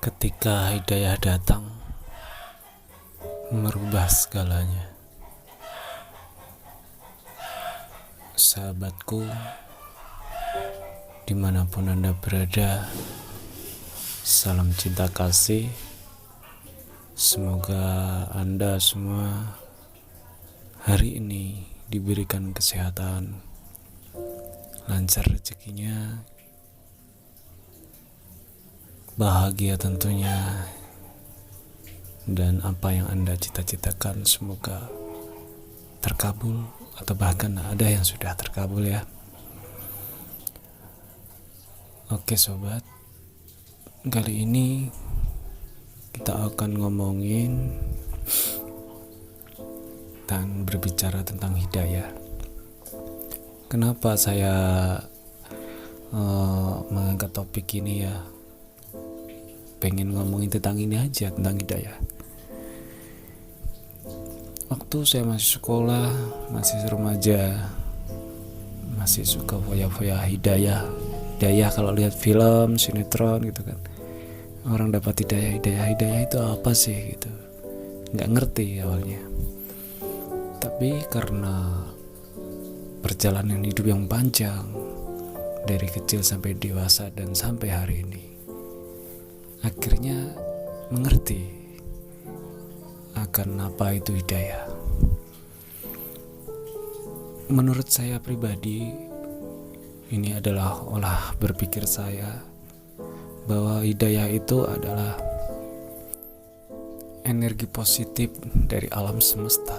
Ketika hidayah datang, merubah segalanya. Sahabatku, dimanapun Anda berada, salam cinta kasih. Semoga Anda semua hari ini diberikan kesehatan, lancar rezekinya, bahagia tentunya, dan apa yang Anda cita-citakan semoga terkabul atau bahkan ada yang sudah terkabul ya. Oke sobat, kali ini kita akan ngomongin dan berbicara tentang hidayah. Kenapa saya mengangkat topik ini ya? Pengen ngomongin tentang ini aja, tentang hidayah. Waktu saya masih sekolah, masih remaja, masih suka foya-foya hidayah kalau lihat film, sinetron gitu kan. Orang dapat hidayah itu apa sih gitu. Nggak ngerti awalnya. Tapi karena perjalanan hidup yang panjang, dari kecil sampai dewasa dan sampai hari ini, akhirnya mengerti akan apa itu hidayah. Menurut saya pribadi, ini adalah olah berpikir saya bahwa hidayah itu adalah energi positif dari alam semesta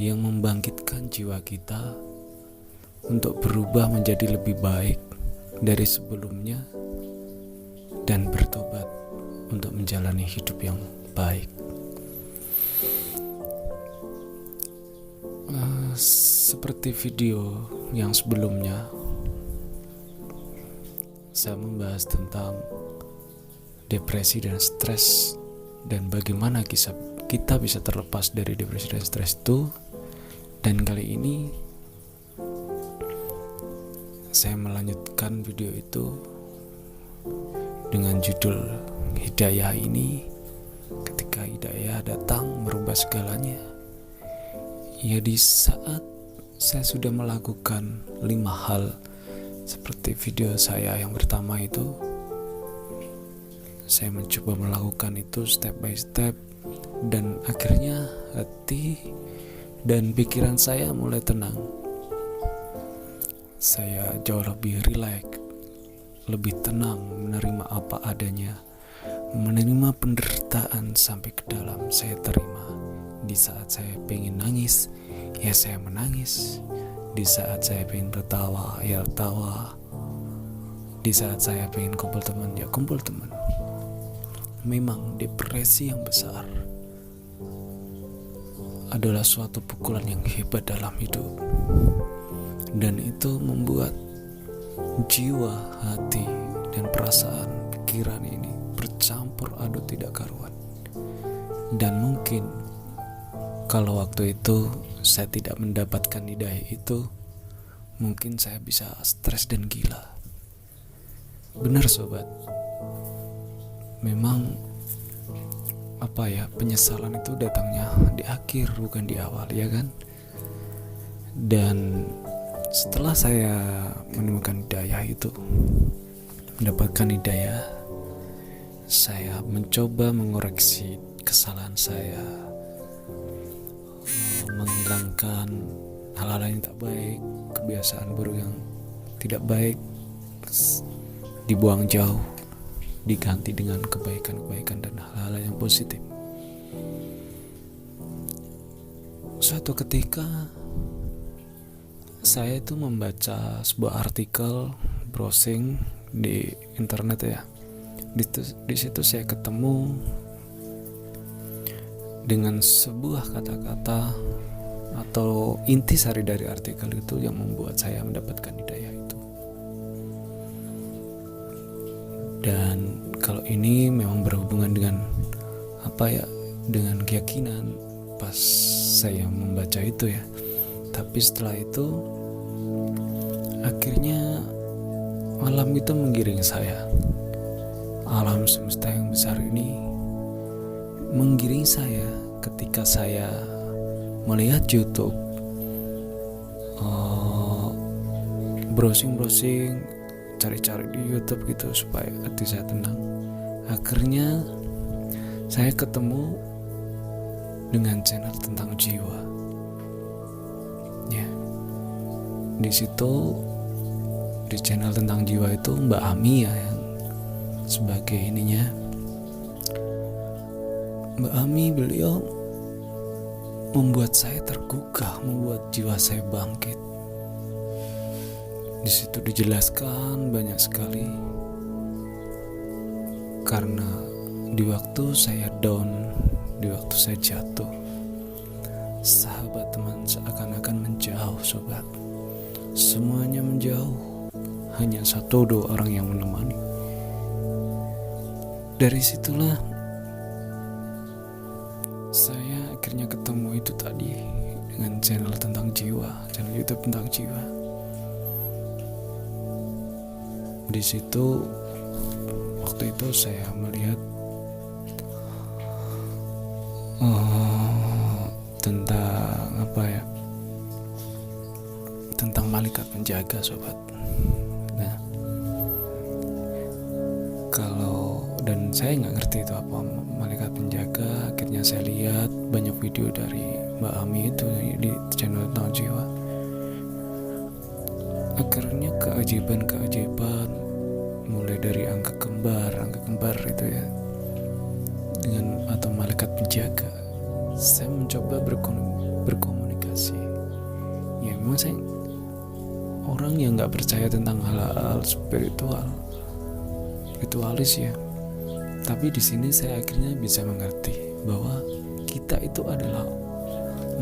yang membangkitkan jiwa kita untuk berubah menjadi lebih baik dari sebelumnya dan bertobat untuk menjalani hidup yang baik. Seperti video yang sebelumnya, saya membahas tentang depresi dan stres dan bagaimana kita bisa terlepas dari depresi dan stres itu. Dan kali ini saya melanjutkan video itu dengan judul hidayah ini. Ketika hidayah datang merubah segalanya. Ya, di saat saya sudah melakukan 5 hal seperti video saya yang pertama itu, saya mencoba melakukan itu step by step, dan akhirnya hati dan pikiran saya mulai tenang. Saya jauh lebih rileks, lebih tenang, menerima apa adanya, menerima penderitaan sampai ke dalam. Saya terima. Di saat saya pengen nangis, ya saya menangis. Di saat saya pengen tertawa, ya tawa. Di saat saya pengen kumpul teman, ya kumpul teman. Memang depresi yang besar adalah suatu pukulan yang hebat dalam hidup, dan itu membuat jiwa, hati, dan perasaan, pikiran ini bercampur aduk tidak karuan. Dan mungkin kalau waktu itu saya tidak mendapatkan hidayah itu, mungkin saya bisa stres dan gila. Benar sobat, memang penyesalan itu datangnya di akhir bukan di awal, ya kan? Dan setelah saya menemukan hidayah itu, mendapatkan hidayah, saya mencoba mengoreksi kesalahan saya, menghilangkan hal-hal yang tak baik, kebiasaan buruk yang tidak baik dibuang jauh, diganti dengan kebaikan-kebaikan dan hal-hal yang positif. Suatu ketika saya itu membaca sebuah artikel, browsing di internet ya. Di situ saya ketemu dengan sebuah kata-kata atau intisari dari artikel itu yang membuat saya mendapatkan hidayah itu. Dan kalau ini memang berhubungan dengan dengan keyakinan pas saya membaca itu ya. Tapi setelah itu akhirnya malam itu menggiring saya. alam semesta yang besar ini menggiring saya ketika saya melihat YouTube, browsing, cari-cari di YouTube gitu supaya hati saya tenang. Akhirnya saya ketemu dengan channel tentang jiwa. Ya, di situ di channel tentang jiwa itu Mbak Ami ya yang sebagai ininya. Mbak Ami, beliau membuat saya tergugah, membuat jiwa saya bangkit. Di situ dijelaskan banyak sekali, karena di waktu saya down, di waktu saya jatuh, sahabat teman seakan-akan menjauh sobat. Semuanya menjauh, hanya 1-2 orang yang menemani. Dari situlah saya akhirnya ketemu itu tadi dengan channel tentang jiwa, channel YouTube tentang jiwa. Di situ waktu itu saya melihat tentang tentang malaikat penjaga sobat. Nah, dan saya nggak ngerti itu apa malaikat penjaga. Akhirnya saya lihat banyak video dari Mbak Ami itu di channel tentang jiwa. Akhirnya keajaiban mulai dari angka kembar itu ya, dengan atau malaikat penjaga. Saya mencoba berkomunikasi. Ya memang saya orang yang nggak percaya tentang hal-hal spiritualis ya. Tapi di sini saya akhirnya bisa mengerti bahwa kita itu adalah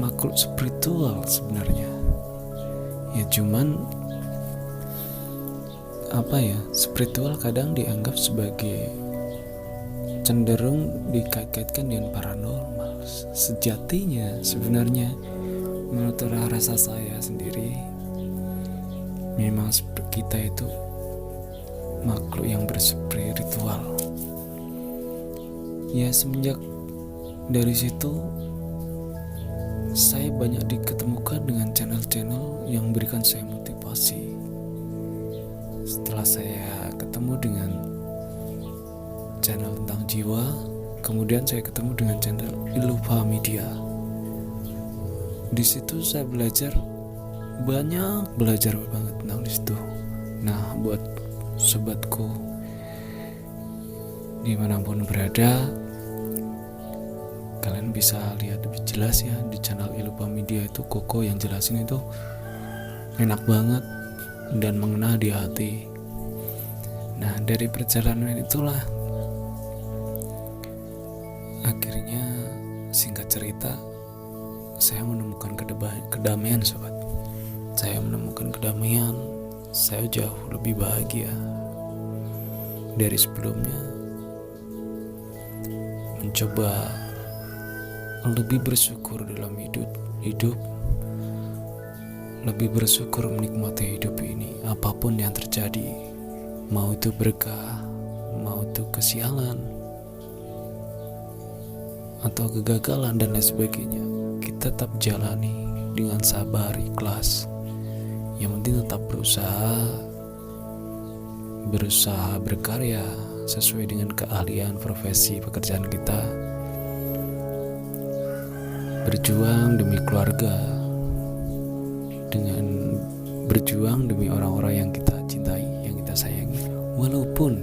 makhluk spiritual sebenarnya. Ya cuman spiritual kadang dianggap sebagai cenderung dikait-kaitkan dengan paranormal. Sejatinya sebenarnya menurut rasa saya sendiri, memang kita itu makhluk yang berspiritual. Ya semenjak dari situ saya banyak diketemukan dengan channel-channel yang memberikan saya motivasi. Setelah saya ketemu dengan channel tentang jiwa, kemudian saya ketemu dengan channel Ilupa Media. Di situ saya belajar banget tentang di situ. Nah, buat sobatku dimanapun berada, kalian bisa lihat lebih jelas ya di channel Ilupa Media itu. Koko yang jelasin itu enak banget dan mengena di hati. Nah, dari perjalanan itulah akhirnya, singkat cerita, saya menemukan kedamaian sobat. Saya menemukan kedamaian. Saya jauh lebih bahagia dari sebelumnya. Mencoba lebih bersyukur dalam hidup, lebih bersyukur menikmati hidup ini, apapun yang terjadi, mau itu berkah, mau itu kesialan atau kegagalan dan lain sebagainya, kita tetap jalani dengan sabar, ikhlas. Yang penting tetap berusaha berkarya sesuai dengan keahlian profesi pekerjaan kita, berjuang demi keluarga, dengan berjuang demi orang-orang yang kita cintai, yang kita sayangi. Walaupun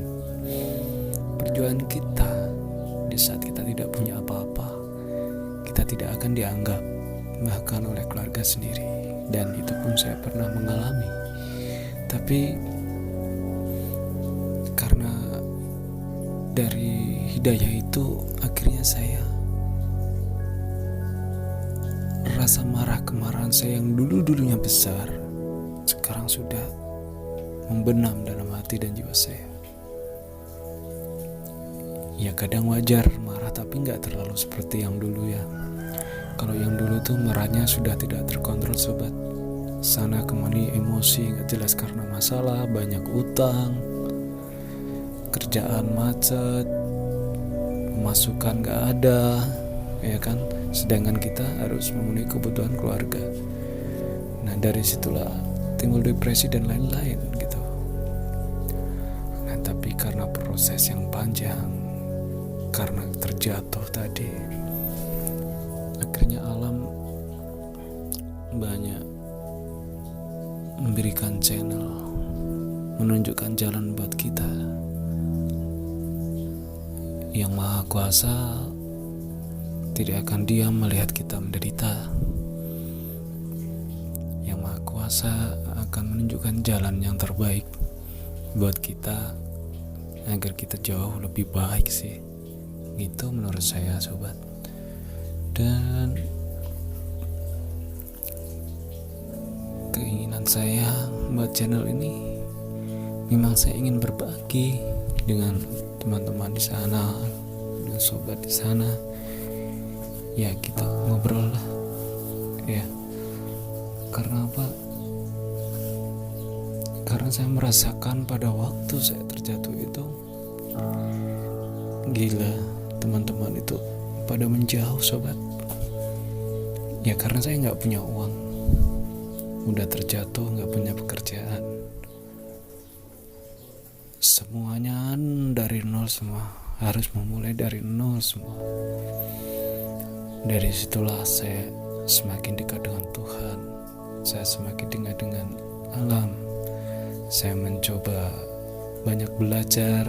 perjuangan kita di saat kita tidak punya apa-apa, kita tidak akan dianggap bahkan oleh keluarga sendiri, dan itu pun saya pernah mengalami. Tapi karena dari hidayah itu, akhirnya saya rasa kemarahan saya yang dulunya besar sekarang sudah membenam dalam hati dan jiwa saya. Ya kadang wajar marah, tapi gak terlalu seperti yang dulu ya. Kalau yang dulu tuh marahnya sudah tidak terkontrol sobat. Sana kemari emosi gak jelas karena masalah, banyak utang, kerjaan macet, pemasukan gak ada, ya kan, sedangkan kita harus memenuhi kebutuhan keluarga. Nah dari situlah timbul depresi dan lain-lain gitu. Nah tapi karena proses yang panjang, karena terjatuh tadi, akhirnya alam banyak memberikan channel, menunjukkan jalan buat kita. Yang Maha Kuasa tidak akan diam melihat kita menderita. Yang Maha Kuasa akan menunjukkan jalan yang terbaik buat kita agar kita jauh lebih baik sih. Gitu menurut saya sobat. Dan keinginan saya buat channel ini memang saya ingin berbagi dengan teman-teman di sana, dengan sobat di sana. Ya kita ngobrol lah. Ya. Karena apa? Karena saya merasakan pada waktu saya terjatuh itu, gila, teman-teman itu pada menjauh sobat. Ya karena saya nggak punya uang, udah terjatuh, nggak punya pekerjaan, semuanya dari nol semua, harus memulai dari nol semua. Dari situlah saya semakin dekat dengan Tuhan, saya semakin dekat dengan alam. Saya mencoba banyak belajar.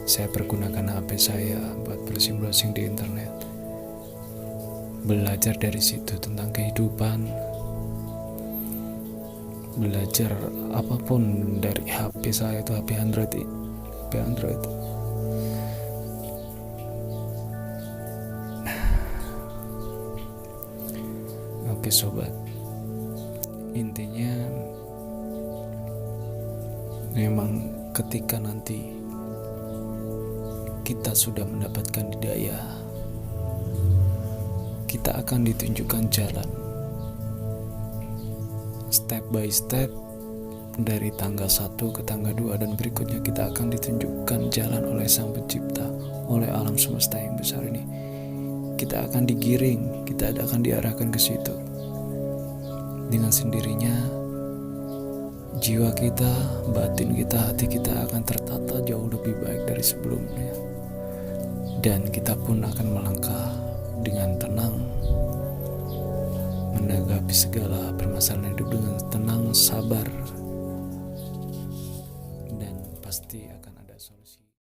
Saya pergunakan HP saya buat browsing-browsing di internet, belajar dari situ tentang kehidupan, belajar apapun dari HP saya itu, HP Android. Oke sobat, intinya memang ketika nanti kita sudah mendapatkan hidayah, kita akan ditunjukkan jalan step by step, dari tangga 1 ke tangga 2, dan berikutnya kita akan ditunjukkan jalan oleh Sang Pencipta, oleh alam semesta yang besar ini. Kita akan digiring, kita akan diarahkan ke situ. Dengan sendirinya jiwa kita, batin kita, hati kita akan tertata jauh lebih baik dari sebelumnya. Dan kita pun akan melangkah dengan tenang, menanggapi segala permasalahan hidup dengan tenang, sabar, dan pasti